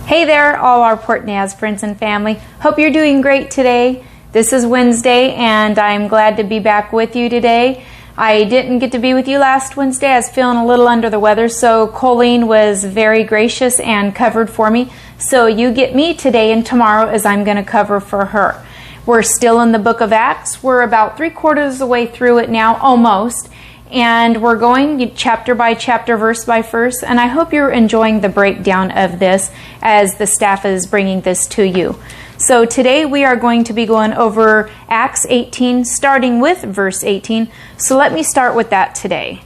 Hey there, all our Port Naz friends and family. Hope you're doing great today. This is Wednesday, and I'm glad to be back with you today. I didn't get to be with you last Wednesday. I was feeling a little under the weather, so Colleen was very gracious and covered for me. So you get me today and tomorrow as I'm going to cover for her. We're still in the book of Acts. We're about 3/4 of the way through it now, almost. And we're going chapter by chapter, verse by verse, and I hope you're enjoying the breakdown of this as the staff is bringing this to you. So today we are going to be going over Acts 18, starting with verse 18. So let me start with that today.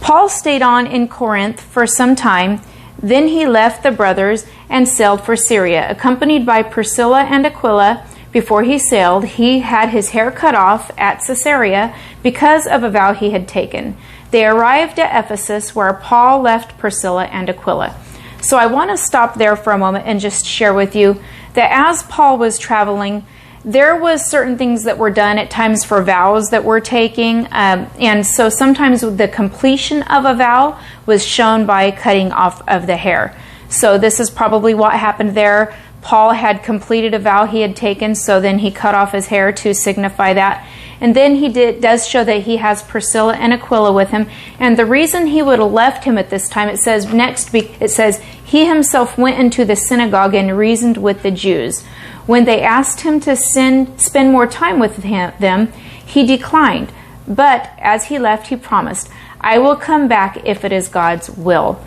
Paul stayed on in Corinth for some time. Then he left the brothers and sailed for Syria, accompanied by Priscilla and Aquila. Before he sailed, he had his hair cut off at Caesarea because of a vow he had taken. They arrived at Ephesus, where Paul left Priscilla and Aquila. So I want to stop there for a moment and just share with you that as Paul was traveling, there was certain things that were done at times for vows that we're taking. And so sometimes the completion of a vow was shown by cutting off of the hair. So this is probably what happened there. Paul had completed a vow he had taken, so then he cut off his hair to signify that. And then he does show that he has Priscilla and Aquila with him. And the reason he would have left him at this time, it says he himself went into the synagogue and reasoned with the Jews. When they asked him to spend more time with them, he declined. But as he left, he promised, "I will come back if it is God's will."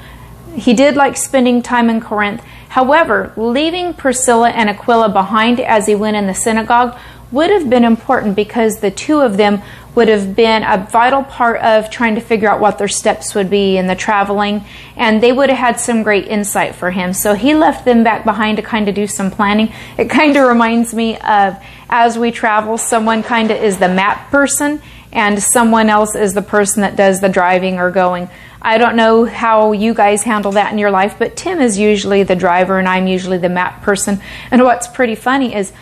He did like spending time in Corinth. However, leaving Priscilla and Aquila behind as he went in the synagogue would have been important because the two of them would have been a vital part of trying to figure out what their steps would be in the traveling, and they would have had some great insight for him. So he left them back behind to kind of do some planning. It kind of reminds me of as we travel, someone kind of is the map person and someone else is the person that does the driving or going. I don't know how you guys handle that in your life, but Tim is usually the driver and I'm usually the map person. And what's pretty funny is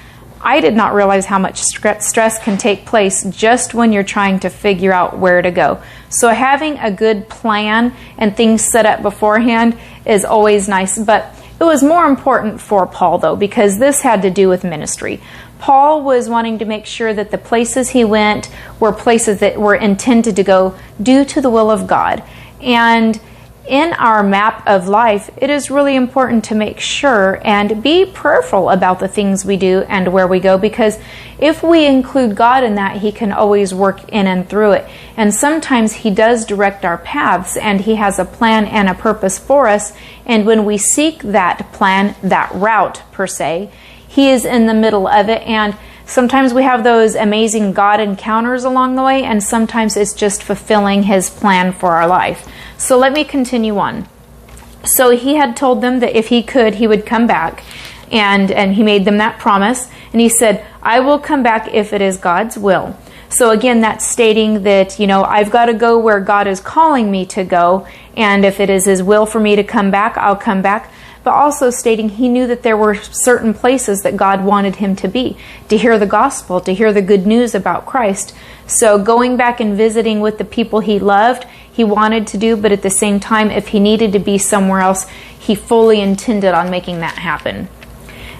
I did not realize how much stress can take place just when you're trying to figure out where to go. So having a good plan and things set up beforehand is always nice. But it was more important for Paul, though, because this had to do with ministry. Paul was wanting to make sure that the places he went were places that were intended to go due to the will of God. And in our map of life, it is really important to make sure and be prayerful about the things we do and where we go, because if we include God in that, He can always work in and through it. And sometimes He does direct our paths, and He has a plan and a purpose for us. And when we seek that plan, that route per se, He is in the middle of it. And sometimes we have those amazing God encounters along the way, and sometimes it's just fulfilling His plan for our life. So let me continue on. So he had told them that if he could, he would come back, and he made them that promise. And he said, "I will come back if it is God's will." So again, that's stating that, I've got to go where God is calling me to go, and if it is His will for me to come back, I'll come back. But also stating he knew that there were certain places that God wanted him to be, to hear the gospel, to hear the good news about Christ. So going back and visiting with the people he loved, he wanted to do, but at the same time, if he needed to be somewhere else, he fully intended on making that happen.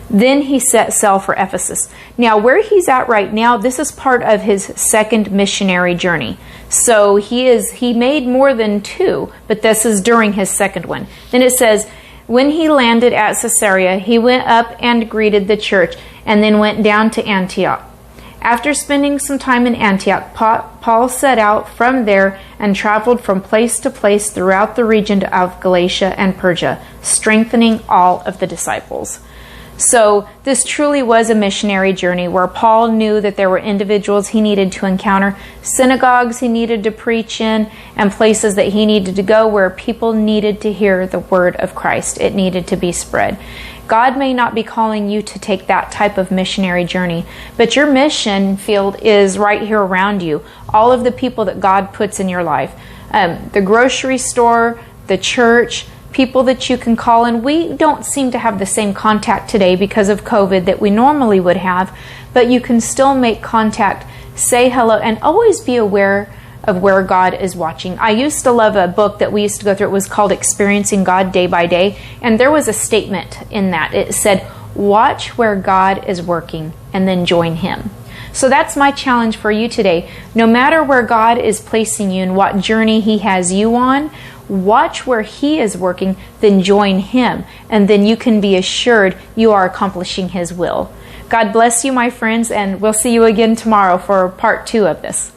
Then he set sail for Ephesus. Now, where he's at right now, this is part of his second missionary journey. So he made more than two, but this is during his second one. Then it says, when he landed at Caesarea, he went up and greeted the church, and then went down to Antioch. After spending some time in Antioch, Paul set out from there and traveled from place to place throughout the region of Galatia and Persia, strengthening all of the disciples. So this truly was a missionary journey where Paul knew that there were individuals he needed to encounter, synagogues he needed to preach in, and places that he needed to go where people needed to hear the word of Christ. It needed to be spread. God may not be calling you to take that type of missionary journey, but your mission field is right here around you. All of the people that God puts in your life. The grocery store, the church, people that you can call in. We don't seem to have the same contact today because of COVID that we normally would have, but you can still make contact, say hello, and always be aware of where God is watching. I used to love a book that we used to go through. It was called Experiencing God Day by Day. And there was a statement in that. It said, watch where God is working and then join Him. So that's my challenge for you today. No matter where God is placing you and what journey He has you on, watch where He is working, then join Him. And then you can be assured you are accomplishing His will. God bless you, my friends, and we'll see you again tomorrow for part 2 of this.